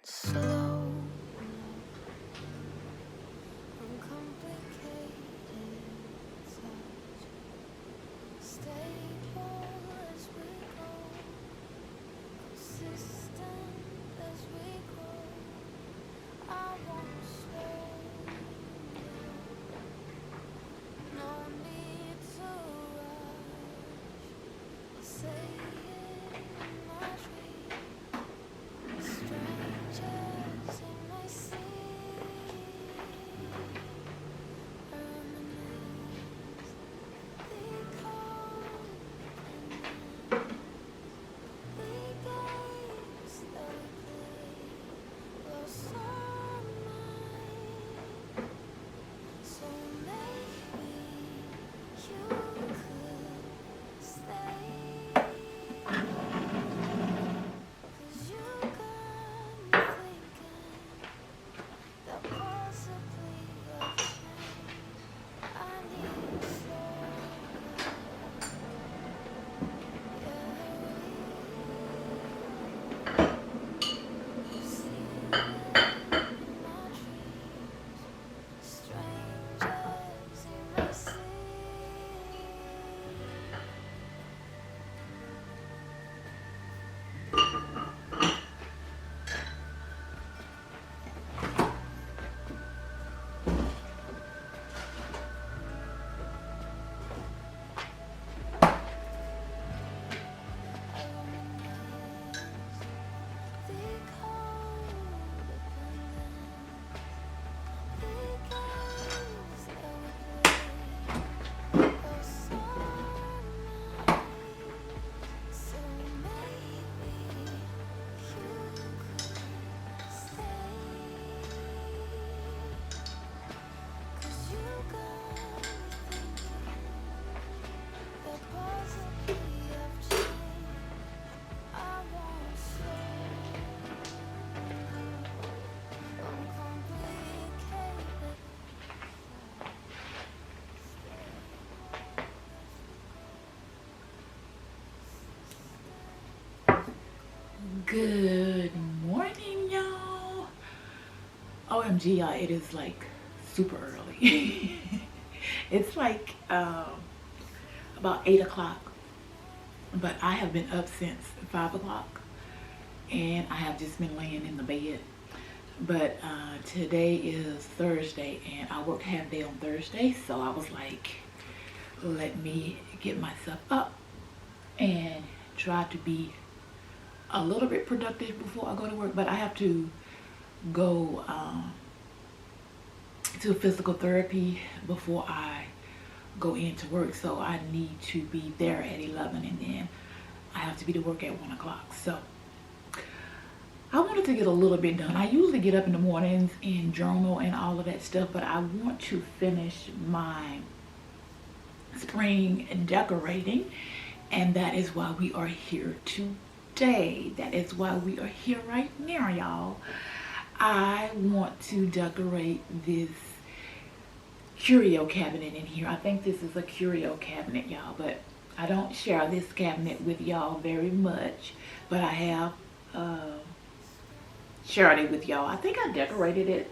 slow, uncomplicated touch, stable as we go, consistent as we grow. I won't slow down, no need to rush. I'll say it in my dreams, strangers in my sleep. Good morning, y'all. OMG, y'all, it is like super early. It's like about 8 o'clock, but I have been up since 5 o'clock and I have just been laying in the bed. But today is Thursday and I worked half day on Thursday, so I was like, let me get myself up and try to be a little bit productive before I go to work. But I have to go to physical therapy before I go into work, so I need to be there at 11 and then I have to be to work at 1 o'clock. So I wanted to get a little bit done. I usually get up in the mornings and journal and all of that stuff, but I want to finish my spring decorating, and that is why we are here today. That is why we are here right now, y'all. I want to decorate this curio cabinet in here. I think this is a curio cabinet, y'all, but I don't share this cabinet with y'all very much, but I have shared it with y'all. I think I decorated it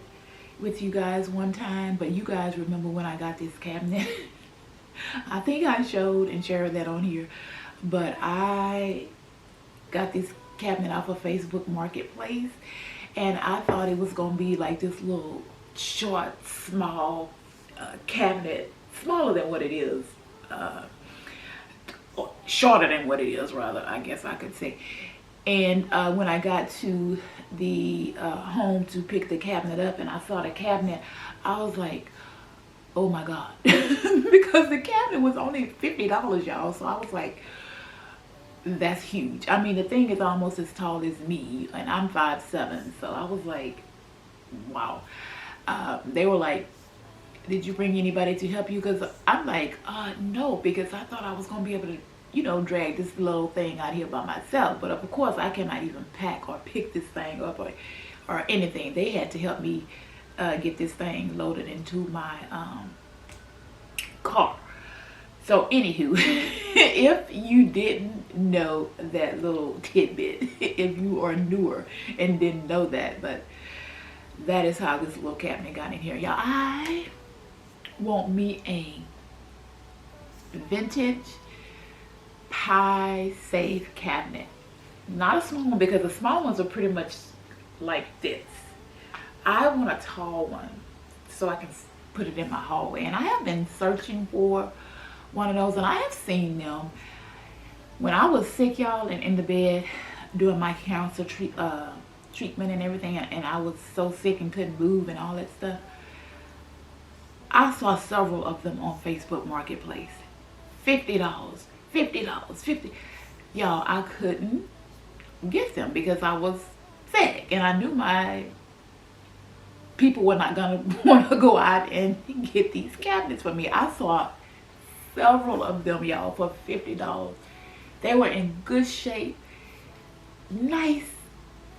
with you guys one time, but you guys remember when I got this cabinet. I think I showed and shared that on here, but I got this cabinet off of Facebook Marketplace, and I thought it was gonna be like this little short, small cabinet, smaller than what it is, shorter than what it is, rather, I guess I could say. And when I got to the home to pick the cabinet up and I saw the cabinet, I was like, oh my God. Because the cabinet was only $50, y'all. So I was like, that's huge. I mean, the thing is almost as tall as me, and I'm 5'7". So I was like, wow. They were like, did you bring anybody to help you? Because I'm like, no, because I thought I was going to be able to, you know, drag this little thing out here by myself. But of course, I cannot even pack or pick this thing up or anything. They had to help me get this thing loaded into my car. So anywho, if you didn't know that little tidbit, if you are newer and didn't know that, but that is how this little cabinet got in here. Y'all, I want me a vintage pie safe cabinet. Not a small one, because the small ones are pretty much like this. I want a tall one so I can put it in my hallway. And I have been searching for one of those, and I have seen them when I was sick, y'all, and in the bed doing my cancer treatment and everything, and I was so sick and couldn't move and all that stuff. I saw several of them on Facebook Marketplace. $50, $50, 50. Y'all, I couldn't get them because I was sick, and I knew my people were not gonna want to go out and get these cabinets for me. I saw several of them, y'all, for $50. They were in good shape, nice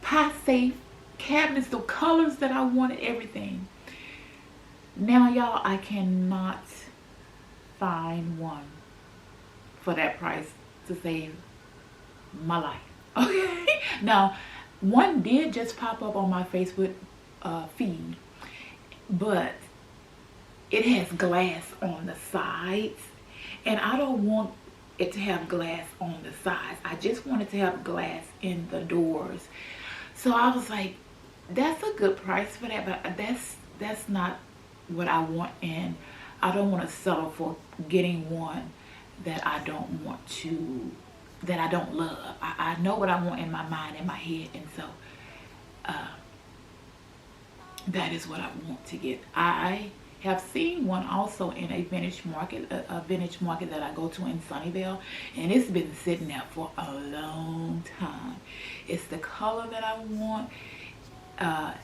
pie safe cabinets, the colors that I wanted, everything. Now, y'all, I cannot find one for that price to save my life. Okay. Now, one did just pop up on my Facebook feed, but it has glass on the sides, and I don't want it to have glass on the sides. I just want it to have glass in the doors. So I was like, that's a good price for that, but that's not what I want, and I don't want to settle for getting one that I don't want to, that I don't love. I know what I want in my mind, in my head, and so that is what I want to get. I have seen one also in a vintage market that I go to in Sunnyvale, and it's been sitting there for a long time. It's the color that I want.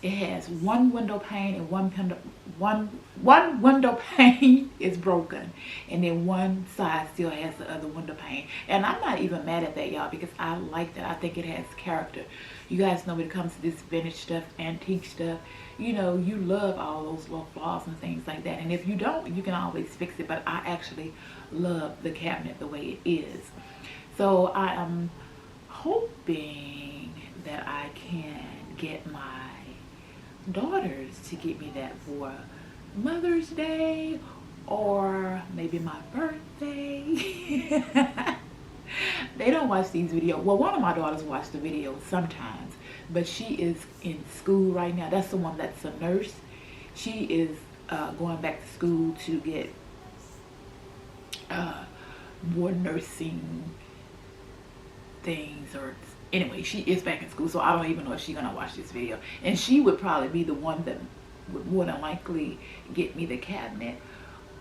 It has one window pane, and one window pane is broken, and then one side still has the other window pane. And I'm not even mad at that, y'all, because I like that. I think it has character. You guys know when it comes to this vintage stuff, antique stuff, you know, you love all those little flaws and things like that. And if you don't, you can always fix it. But I actually love the cabinet the way it is. So I am hoping that I can get my daughters to get me that for Mother's Day or maybe my birthday. They don't watch these videos. Well, one of my daughters watch the videos sometimes, but she is in school right now. That's the one that's a nurse. She is going back to school to get more nursing things, or anyway, she is back in school, so I don't even know if she's gonna watch this video. And she would probably be the one that would more than likely get me the cabinet,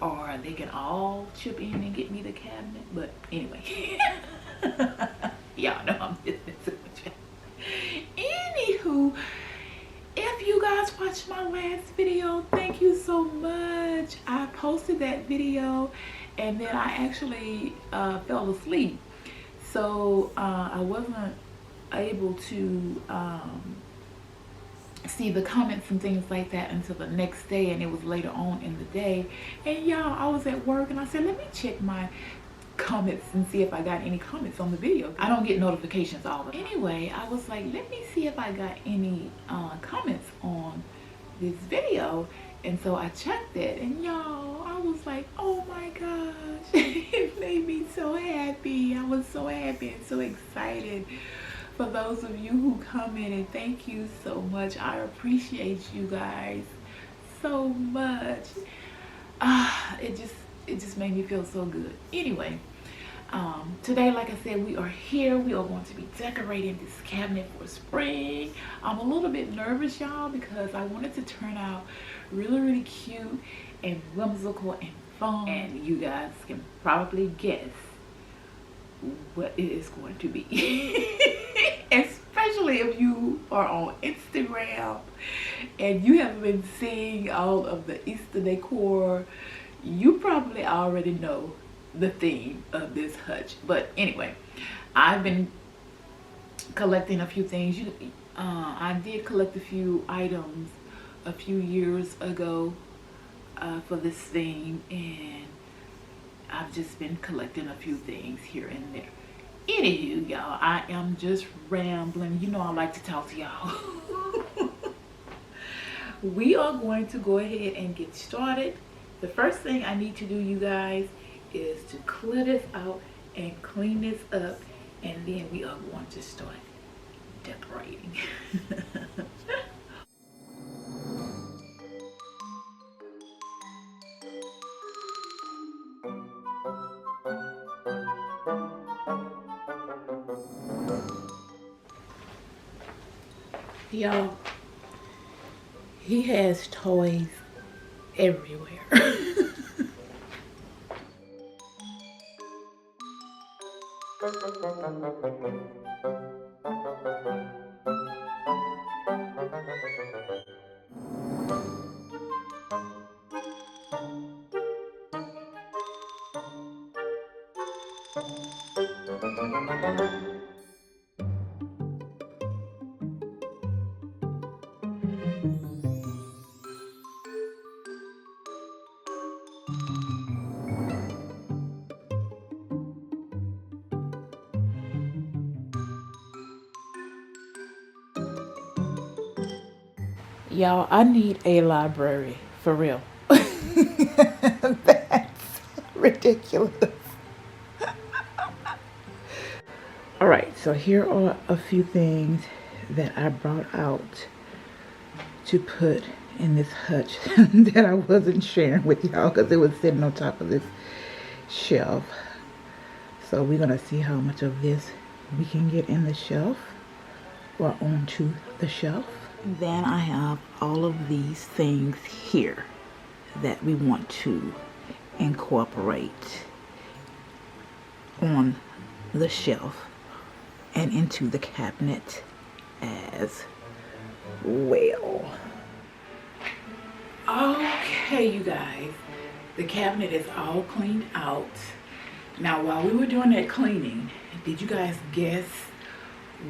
or they can all chip in and get me the cabinet. But anyway, y'all know I'm just messing with you. Anywho, if you guys watched my last video, thank you so much. I posted that video, and then I actually fell asleep, so I wasn't able to see the comments and things like that until the next day, and it was later on in the day. And y'all, I was at work, and I said, let me check my comments and see if I got any comments on the video. I don't get notifications all the time. Anyway, I was like, let me see if I got any comments on this video. And so I checked it, and y'all, I was like, oh my gosh, it made me so happy. I was so happy and so excited for those of you who commented. Thank you so much. I appreciate you guys so much. It just made me feel so good. Anyway, today, like I said, we are here. We are going to be decorating this cabinet for spring. I'm a little bit nervous, y'all, because I want it to turn out really, really cute and whimsical and fun. And you guys can probably guess what it is going to be. Especially if you are on Instagram and you have been seeing all of the Easter decor, you probably already know the theme of this hutch. But anyway, I've been collecting a few things. I did collect a few items a few years ago for this theme, and I've just been collecting a few things here and there. Anywho, y'all, I am just rambling. You know I like to talk to y'all. We are going to go ahead and get started. The first thing I need to do, you guys, is to clear this out and clean this up, and then we are going to start decorating. Y'all, he has toys everywhere. Y'all, I need a library for real. That's ridiculous. All right, so here are a few things that I brought out to put in this hutch that I wasn't sharing with y'all because it was sitting on top of this shelf. So we're gonna see how much of this we can get in the shelf or onto the shelf. Then I have all of these things here that we want to incorporate on the shelf and into the cabinet as well. Okay, you guys, the cabinet is all cleaned out. Now, while we were doing that cleaning, did you guys guess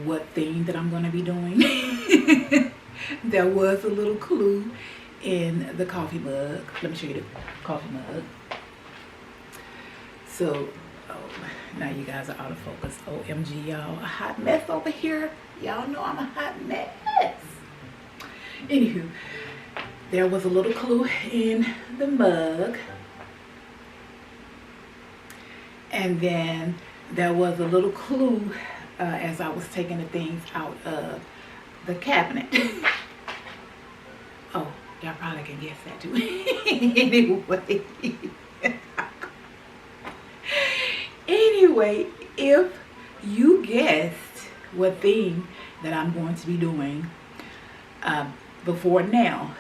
what theme that I'm going to be doing? There was a little clue in the coffee mug. Let me show you the coffee mug. So, now you guys are out of focus. OMG, y'all. A hot mess over here. Y'all know I'm a hot mess. Anywho, there was a little clue in the mug. And then there was a little clue as I was taking the things out of the cabinet. Oh, y'all probably can guess that too. Anyway, if you guessed what theme that I'm going to be doing before now,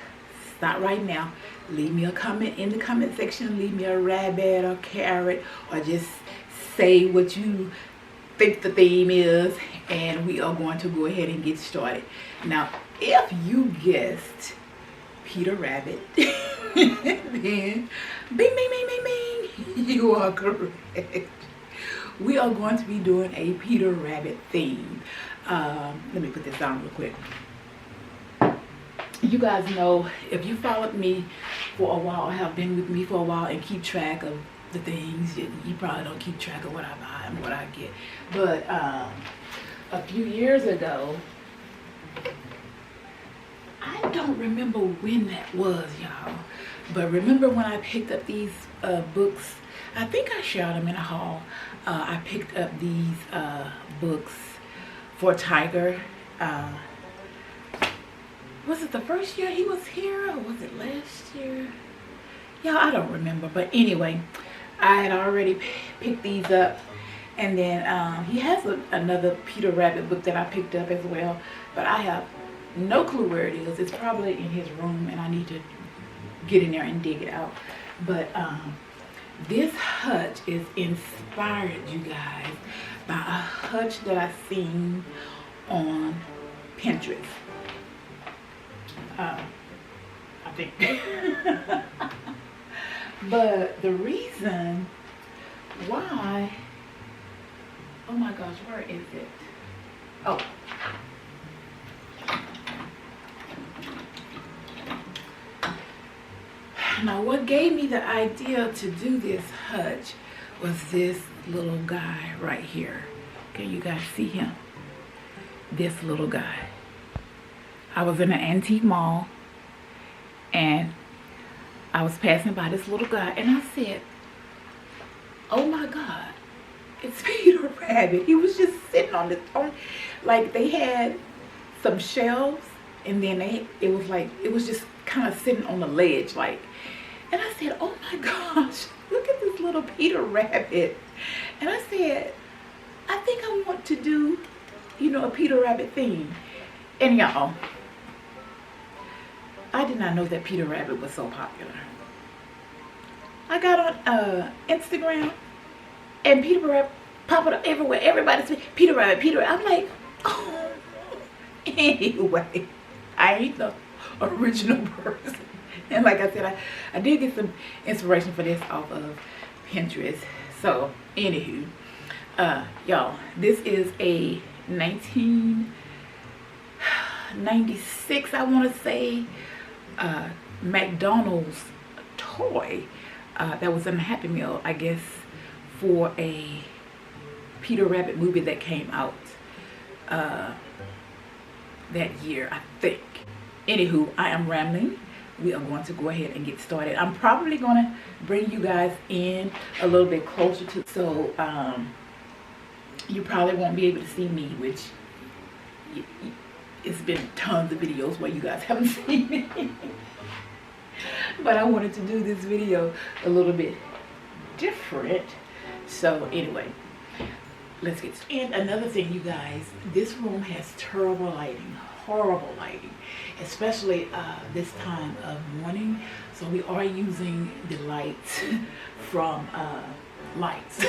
stop right now. Leave me a comment in the comment section. Leave me a rabbit or carrot, or just say what you think the theme is, and we are going to go ahead and get started. Now, if you guessed Peter Rabbit, then bing, bing, bing, bing, bing, you are correct. We are going to be doing a Peter Rabbit theme. Let me put this on real quick. You guys know, if you followed me for a while, have been with me for a while and keep track of the things, you probably don't keep track of what I buy and what I get. But a few years ago, I don't remember when that was, y'all, but remember when I picked up these books? I think I shared them in a haul. I picked up these books for Tiger. Was it the first year he was here, or was it last year? Y'all, I don't remember. But anyway, I had already picked these up. And then he has another Peter Rabbit book that I picked up as well. But I have no clue where it is. It's probably in his room, and I need to get in there and dig it out. But this hutch is inspired, you guys, by a hutch that I seen on Pinterest. I think. But the reason why, oh my gosh, where is it? Oh. Now, what gave me the idea to do this hutch was this little guy right here. Can you guys see him? This little guy. I was in an antique mall and I was passing by this little guy and I said, oh my God, it's Peter Rabbit. He was just sitting on like they had some shelves and then it was just kind of sitting on the ledge like, and I said, oh my gosh, look at this little Peter Rabbit. And I said, I think I want to do, you know, a Peter Rabbit theme. And y'all, I did not know that Peter Rabbit was so popular. I got on Instagram and Peter Rabbit popping up everywhere. Everybody's Peter Rabbit, Peter Rabbit. I'm like, oh. Anyway, I ain't the original person. And like I said, I did get some inspiration for this off of Pinterest. So, anywho, y'all, this is a 1996, I want to say, McDonald's toy that was in a Happy Meal, I guess, for a Peter Rabbit movie that came out that year, I think. Anywho, I am rambling. We are going to go ahead and get started. I'm probably going to bring you guys in a little bit closer to, so you probably won't be able to see me, which it's been tons of videos where you guys haven't seen me. But I wanted to do this video a little bit different. So anyway, let's get started. And another thing, you guys, this room has terrible lighting, horrible lighting, especially this time of morning. So we are using the lights from lights.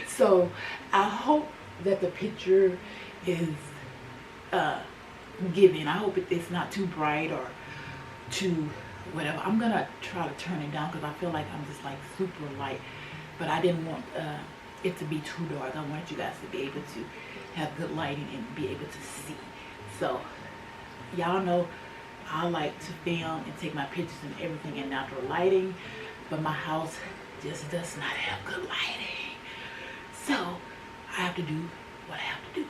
So I hope that the picture is giving. I hope it's not too bright or too whatever. I'm gonna try to turn it down because I feel like I'm just like super light, but I didn't want it to be too dark. I wanted you guys to be able to have good lighting and be able to see. So y'all know I like to film and take my pictures and everything in natural lighting, but my house just does not have good lighting, so I have to do what I have to do.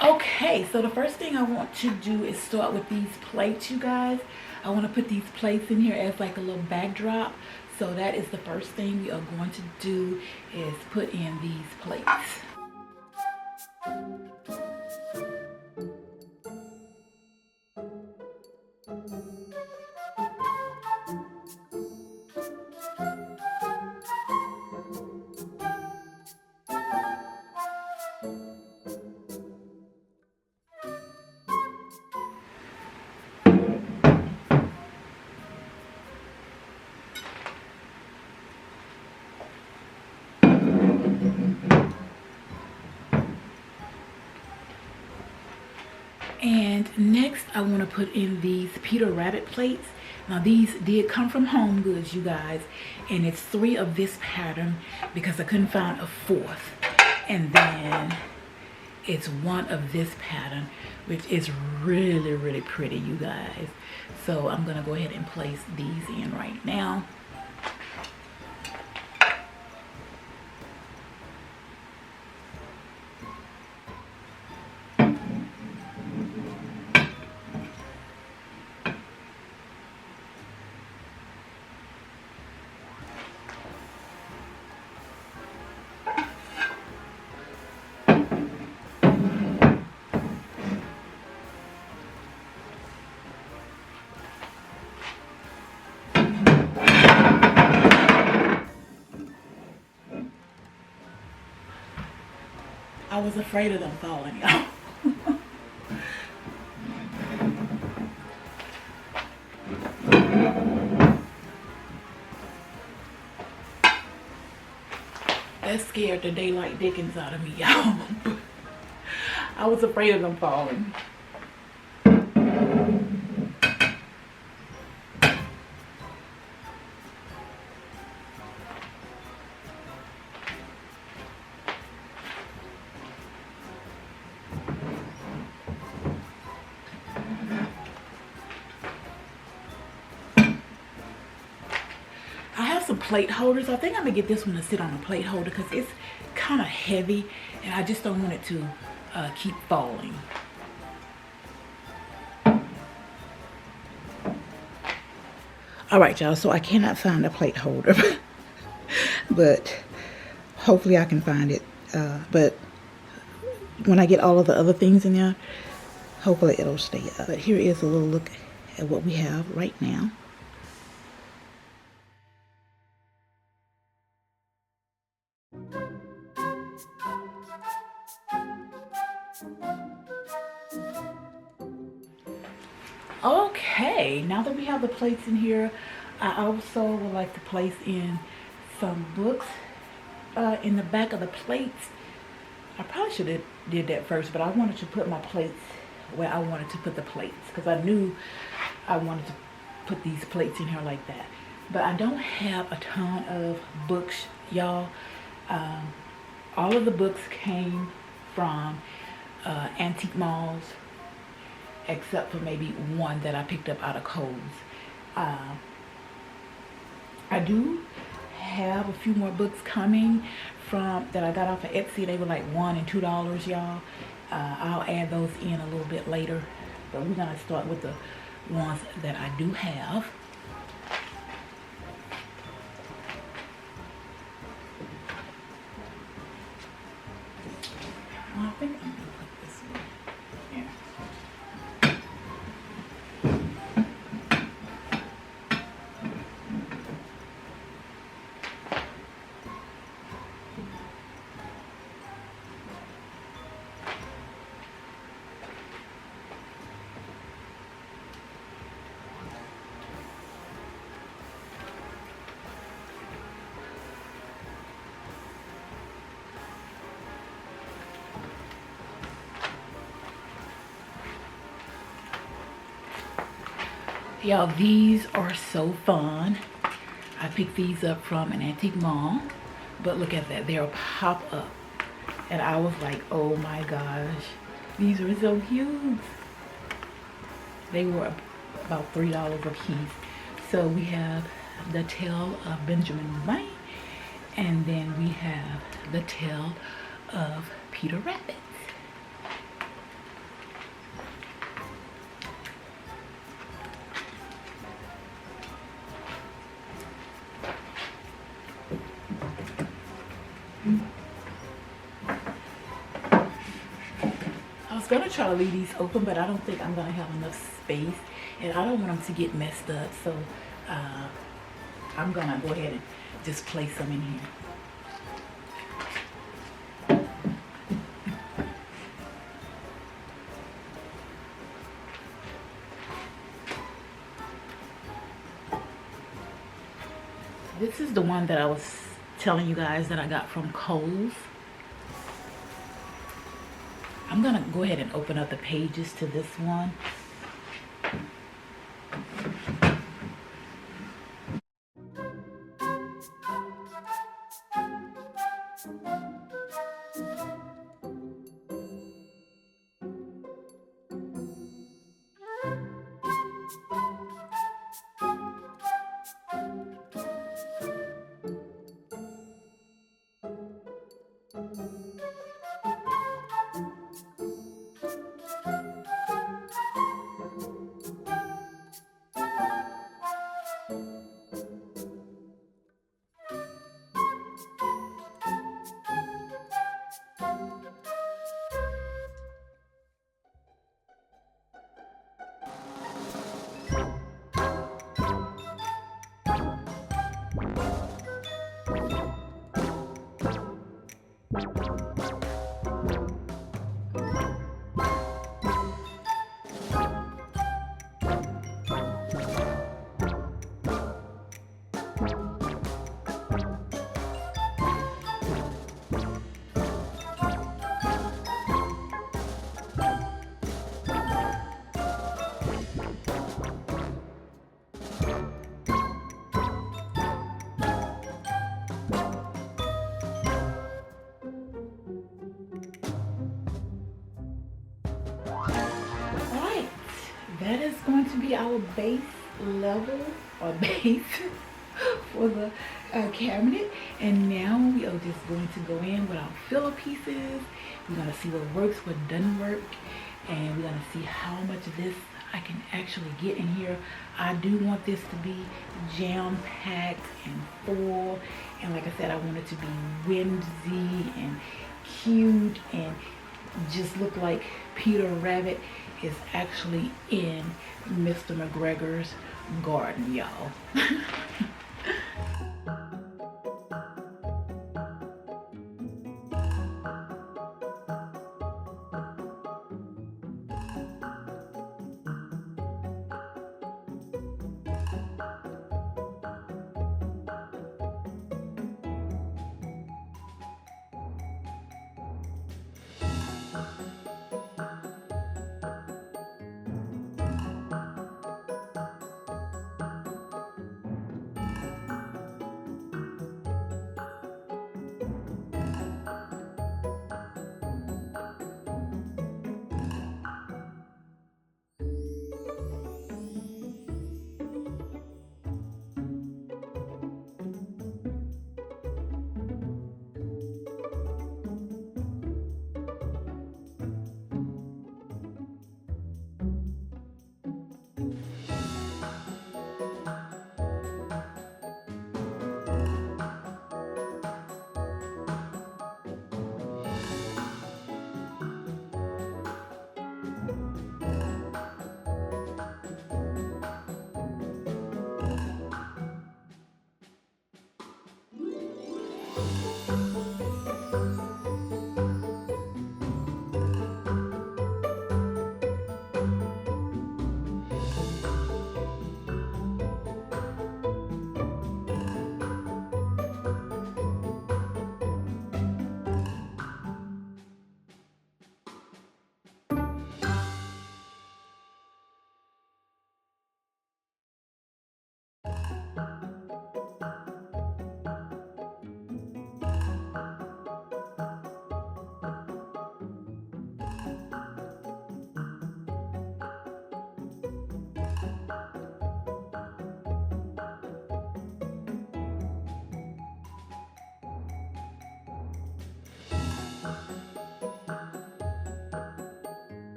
Okay, so the first thing I want to do is start with these plates, you guys. I want to put these plates in here as like a little backdrop. So that is the first thing we are going to do, is put in these plates. And next I want to put in these Peter Rabbit plates. Now these did come from Home Goods, you guys, and it's 3 of this pattern because I couldn't find a 4th. And then it's 1 of this pattern, which is really, really pretty, you guys. So I'm gonna go ahead and place these in right now. I was afraid of them falling out. That scared the daylight dickens out of me, y'all. I was afraid of them falling. plate holders. I think I'm gonna get this one to sit on a plate holder because it's kind of heavy and I just don't want it to keep falling. All right, y'all, so I cannot find a plate holder, but hopefully I can find it. But when I get all of the other things in there, hopefully it'll stay up. But here is a little look at what we have right now. Okay, now that we have the plates in here, I also would like to place in some books in the back of the plates. I probably should have did that first, but I wanted to put my plates where I wanted to put the plates because I knew I wanted to put these plates in here like that. But I don't have a ton of books, y'all. All of the books came from antique malls, except for maybe one that I picked up out of Kohl's. I do have a few more books coming from that I got off of Etsy. They were like $1 and $2, y'all. I'll add those in a little bit later, but we're gonna start with the ones that I do have. I think I'm gonna put this one here. Y'all, these are so fun. I picked these up from an antique mall, but look at that, they're a pop-up. And I was like, oh my gosh, these are so cute. They were about $3 a piece. So we have the Tale of Benjamin Bunny, and then we have the Tale of Peter Rabbit. I was gonna try to leave these open, but I don't think I'm gonna have enough space, and I don't want them to get messed up. So I'm gonna go ahead and just place them in here. This is the one that I was telling you guys that I got from Kohl's. I'm gonna go ahead and open up the pages to this one. That is going to be our base level or base for the cabinet. And now we are just going to go in with our filler pieces. We're gonna see what works, what doesn't work, and we're gonna see how much of this I can actually get in here. I do want this to be jam-packed and full, and like I said, I want it to be whimsy and cute and just look like Peter Rabbit is actually in Mr. McGregor's garden, y'all.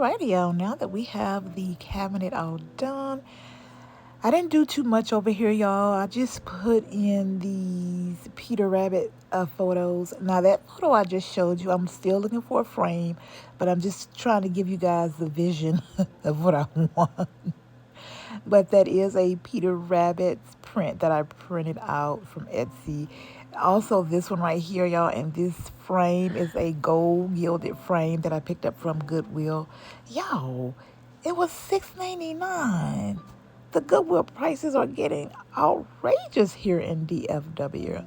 Alrighty, y'all. Now that we have the cabinet all done, I didn't do too much over here, y'all. I just put in these Peter Rabbit photos. Now, that photo I just showed you, I'm still looking for a frame, but I'm just trying to give you guys the vision of what I want. But that is a Peter Rabbit's print that I printed out from Etsy. Also, this one right here, y'all, and this frame is a gold gilded frame that I picked up from Goodwill. Y'all, it was $6.99. The Goodwill prices are getting outrageous here in DFW.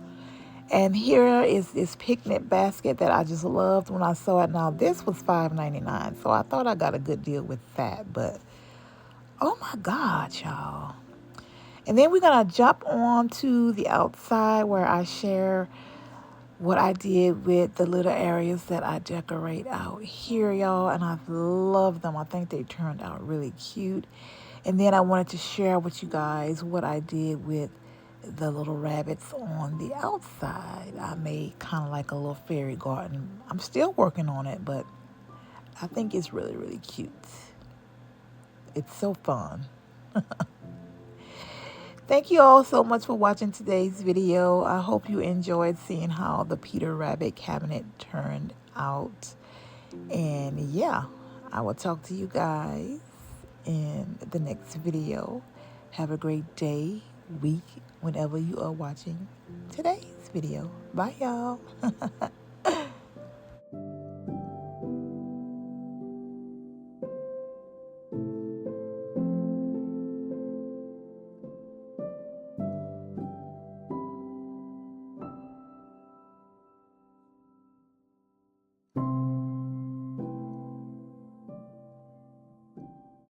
And here is this picnic basket that I just loved when I saw it. Now, this was $5.99, so I thought I got a good deal with that. But, oh my God, y'all. And then we're going to jump on to the outside where I share what I did with the little areas that I decorate out here, y'all. And I love them. I think they turned out really cute. And then I wanted to share with you guys what I did with the little rabbits on the outside. I made kind of like a little fairy garden. I'm still working on it, but I think it's really, really cute. It's so fun. Thank you all so much for watching today's video. I hope you enjoyed seeing how the Peter Rabbit cabinet turned out. And yeah, I will talk to you guys in the next video. Have a great day, week, whenever you are watching today's video. Bye, y'all.